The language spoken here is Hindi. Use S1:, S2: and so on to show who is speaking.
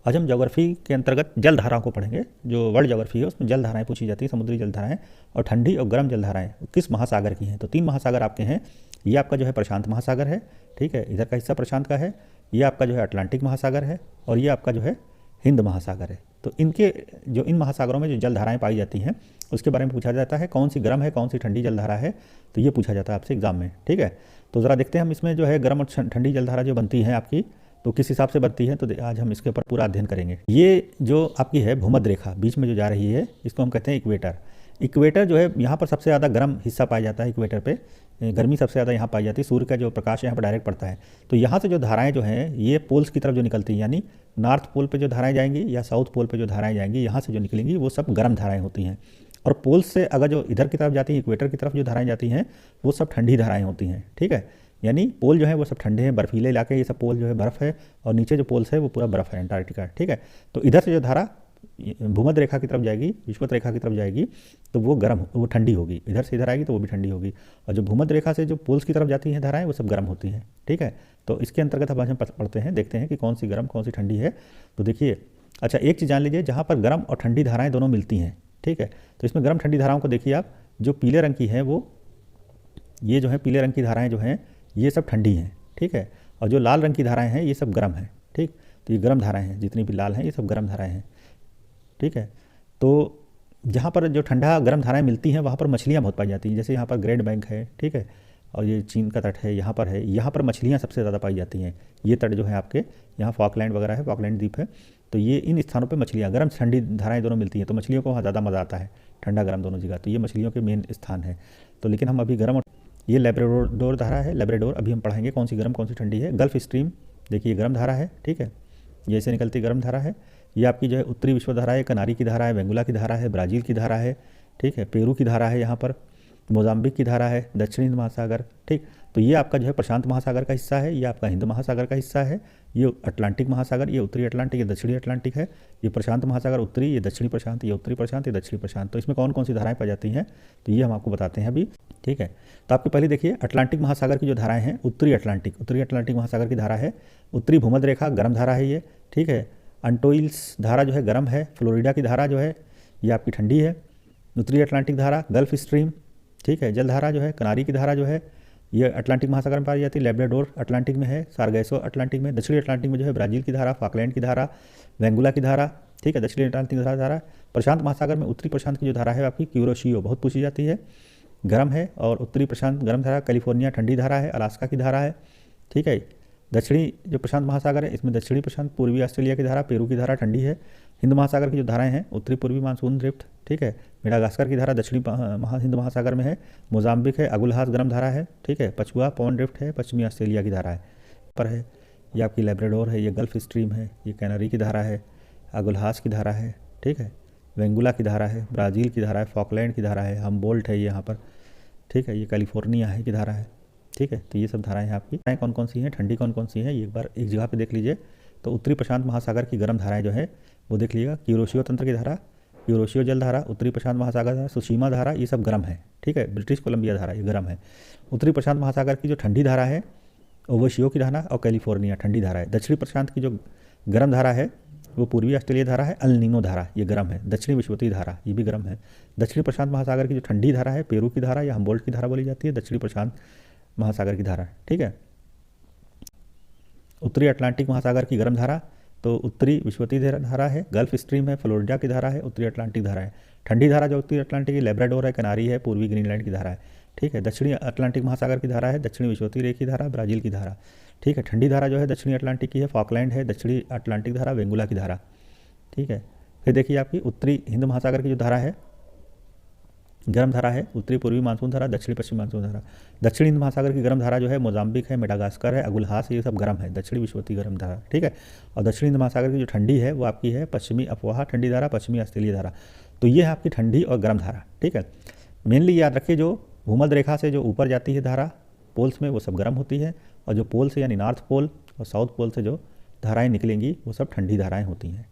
S1: आज हम ज्योग्राफी के अंतर्गत जल धाराओं को पढ़ेंगे। जो वर्ल्ड ज्योग्राफी है उसमें जल धाराएं पूछी जाती हैं, समुद्री जल धाराएं, और ठंडी और गर्म जल धाराएं किस महासागर की हैं। तो 3 महासागर आपके हैं। ये आपका जो है प्रशांत महासागर है, ठीक है, इधर का हिस्सा प्रशांत का है। ये आपका जो है अटलांटिक महासागर है, और ये आपका जो है हिंद महासागर है। तो इनके जो इन महासागरों में जो जल धाराएं पाई जाती हैं उसके बारे में पूछा जाता है, कौन सी गर्म है, कौन सी ठंडी जल धारा है। तो ये पूछा जाता है आपसे एग्जाम में, ठीक है। तो ज़रा देखते हैं हम इसमें जो है गर्म और ठंडी जल धारा जो बनती है आपकी, तो किस हिसाब से बनती है। तो आज हम इसके ऊपर पूरा अध्ययन करेंगे। ये जो आपकी है भूमध्य रेखा बीच में जो जा रही है, इसको हम कहते हैं इक्वेटर। इक्वेटर जो है यहाँ पर सबसे ज़्यादा गर्म हिस्सा पाया जाता है। इक्वेटर पे गर्मी सबसे ज़्यादा यहाँ पाई जाती है। सूर्य का जो प्रकाश है यहाँ पर डायरेक्ट पड़ता है। तो यहाँ से जो धाराएं जो हैं ये पोल्स की तरफ जो निकलती हैं, यानी नॉर्थ पोल पे जो धाराएं जाएंगी या साउथ पोल पे जो धाराएं जाएंगी, यहाँ से जो निकलेंगी वो सब गर्म धाराएं होती हैं। और पोल्स से अगर जो इधर की तरफ जाती हैं, इक्वेटर की तरफ जो धाराएं जाती हैं, वो सब ठंडी धाराएं होती हैं, ठीक है। यानी पोल जो है वो सब ठंडे हैं, बर्फीले इलाके, ये सब पोल जो है बर्फ़ है, और नीचे जो पोल्स है वो पूरा बर्फ़ है, अंटार्कटिका, ठीक है। तो इधर से जो धारा भूमध्य रेखा की तरफ जाएगी, विषुवत रेखा की तरफ जाएगी, तो वो ठंडी होगी। इधर से इधर आएगी तो वो भी ठंडी होगी। और जो भूमध्य रेखा से जो पोल्स की तरफ जाती हैं धाराएं, वो सब गर्म होती हैं, ठीक है। तो इसके अंतर्गत अब हम पढ़ते हैं, देखते हैं कि कौन सी गर्म कौन सी ठंडी है। तो देखिए, अच्छा एक चीज़ जान लीजिए, जहाँ पर गर्म और ठंडी धाराएँ दोनों मिलती हैं, ठीक है। तो इसमें गर्म ठंडी धाराओं को देखिए आप, जो पीले रंग की है वो, ये जो है पीले रंग की धाराएँ जो हैं ये सब ठंडी हैं, ठीक है। और जो लाल रंग की धाराएं हैं ये सब गर्म हैं, ठीक। तो ये गर्म धाराएं हैं, जितनी भी लाल हैं ये सब गर्म धाराएं हैं, ठीक है। तो जहाँ पर जो ठंडा गर्म धाराएं मिलती हैं वहाँ पर मछलियाँ बहुत पाई जाती हैं। जैसे यहाँ पर ग्रेट बैंक है, ठीक है, और ये चीन का तट है, यहाँ पर है, यहाँ पर मछलियाँ सबसे ज़्यादा पाई जाती हैं। ये तट जो है आपके यहाँ फॉकलैंड वगैरह है, फॉकलैंड द्वीप है। तो ये इन स्थानों पर मछलियाँ गर्म ठंडी धाराएँ दोनों मिलती हैं, तो मछलियों को वहाँ ज़्यादा मज़ा आता है, ठंडा गर्म दोनों जगह। तो ये मछलियों के मेन स्थान है। तो लेकिन हम अभी गर्म, ये लेब्राडोर धारा है, लेब्राडोर अभी हम पढ़ाएंगे कौन सी गर्म कौन सी ठंडी है। गल्फ स्ट्रीम देखिए गर्म धारा है, ठीक है, ये से निकलती गर्म धारा है। ये आपकी जो है उत्तरी विश्व धारा है, कनारी की धारा है, वेंगुला की धारा है, ब्राज़ील की धारा है, ठीक है, पेरू की धारा है, यहाँ पर मोजाम्बिक की धारा है, दक्षिणी हिंद महासागर, ठीक। तो ये आपका जो है प्रशांत महासागर का हिस्सा है, ये आपका हिंद महासागर का हिस्सा है, ये अटलांटिक महासागर, ये उत्तरी अटलांटिक, ये दक्षिणी अटलांटिक है, ये प्रशांत महासागर उत्तरी, ये दक्षिणी प्रशांत, ये उत्तरी प्रशांत, ये दक्षिणी प्रशांत। तो इसमें कौन कौन सी धाराएं पाई जाती हैं तो ये हम आपको बताते हैं अभी, ठीक है। तो आपके पहले देखिए अटलांटिक महासागर की जो धाराएं हैं, उत्तरी अटलांटिक महासागर की धारा है, उत्तरी भूमध्य रेखा गर्म धारा है ये, ठीक है। अंटोइल्स धारा जो है गर्म है, फ्लोरिडा की धारा जो है ये आपकी ठंडी है। उत्तरी अटलांटिक धारा गल्फ स्ट्रीम, ठीक है, जल धारा जो है, कनारी की धारा जो है ये अटलांटिक महासागर में पाई जाती है, लेब्राडोर अटलांटिक में है, सारगैसो अटलांटिक में, दक्षिणी अटलांटिक में जो है ब्राज़ील की धारा, फॉकलैंड की धारा, वेंगुला की धारा, ठीक है, दक्षिणी अटलांटिक धारा। प्रशांत महासागर में उत्तरी प्रशांत की जो धारा है आपकी क्यूरोशियो बहुत पूछी जाती है, गर्म है। और उत्तरी प्रशांत गर्म धारा, कैलिफोर्निया ठंडी धारा है, अलास्का की धारा है, ठीक है। दक्षिणी जो प्रशांत महासागर है इसमें दक्षिणी प्रशांत पूर्वी ऑस्ट्रेलिया की धारा, पेरू की धारा ठंडी है। हिंद महासागर की जो धाराएं हैं, उत्तरी पूर्वी मानसून ड्रिफ्ट, ठीक है, मेडागास्कर की धारा दक्षिणी हिंद महासागर में है, मोजाम्बिक है, अगुलहास गर्म धारा है, ठीक है, पछुआ पवन ड्रिफ्ट है, पश्चिमी ऑस्ट्रेलिया की धारा है पर है। ये आपकी लेब्राडोर है, ये गल्फ स्ट्रीम है, ये कैनरी की धारा है, अगुलहास की धारा है, ठीक है, वेंगुला की धारा है, ब्राज़ील की धारा है, फॉकलैंड की धारा है, हमबोल्ट है ये यहाँ पर, ठीक है, ये कैलिफोर्निया है की धारा है, ठीक है। तो ये सब धाराएं हैं आपकी। कौन कौन सी हैं, ठंडी कौन कौन सी हैं, ये एक बार एक जगह पे देख लीजिए। तो उत्तरी प्रशांत महासागर की गर्म धाराएं जो है वो देख लीजिएगा, क्यूरोशियो तंत्र की धारा, क्यूरोशियो जल धारा, उत्तरी प्रशांत महासागर धारा, सुशीमा धारा, ये सब गर्म है, ठीक है। ब्रिटिश कोलंबिया धारा ये गर्म है। उत्तरी प्रशांत महासागर की जो ठंडी धारा है ओवशियो की धारा, और कैलिफोर्निया ठंडी धारा है। दक्षिणी प्रशांत की जो गर्म धारा है वो पूर्वी ऑस्ट्रेलिया धारा है, अल नीनो धारा, ये गर्म है। दक्षिणी विषुवतीय धारा ये भी गर्म है। दक्षिणी प्रशांत महासागर की जो ठंडी धारा है पेरू की धारा या हमबोल्ट की धारा बोली जाती है, दक्षिणी प्रशांत महासागर की धारा, ठीक है। उत्तरी अटलांटिक महासागर की गर्म धारा, तो उत्तरी विषुवतीय धारा है, गल्फ स्ट्रीम है, फ्लोरिडा की धारा है, उत्तरी अटलांटिक धारा है। ठंडी धारा जो उत्तरी अटलांटिक की लेब्राडोर है, कनारी है, पूर्वी ग्रीनलैंड की धारा है, ठीक है। दक्षिणी अटलांटिक महासागर की धारा है, दक्षिणी विषुवतीय रेखा की धारा, ब्राज़ील की धारा, ठीक है। ठंडी धारा जो है दक्षिणी अटलांटिक की है, फॉकलैंड है, दक्षिणी अटलांटिक धारा, वेंगुला की धारा, ठीक है। फिर देखिए आपकी उत्तरी हिंद महासागर की जो धारा है गर्म धारा है, उत्तरी पूर्वी मानसून धारा, दक्षिणी पश्चिमी मानसून धारा। दक्षिणी हिंद महासागर की गर्म धारा जो है मोजाम्बिक है, मेडागास्कर है, अगुलहास, ये सब गर्म है, दक्षिणी विषुवतीय गर्म धारा, ठीक है। और दक्षिणी हिंद महासागर की जो ठंडी है वो आपकी है पश्चिमी अफवाह ठंडी धारा, पश्चिमी ऑस्ट्रेलिया धारा। तो ये है आपकी ठंडी और गर्म धारा, ठीक है। मेनली याद रखिए जो भूमध्य रेखा से जो ऊपर जाती है धारा पोल्स में वो सब गर्म होती है, और जो पोल से यानी नॉर्थ पोल और साउथ पोल से जो धाराएँ निकलेंगी वो सब ठंडी धाराएँ होती हैं।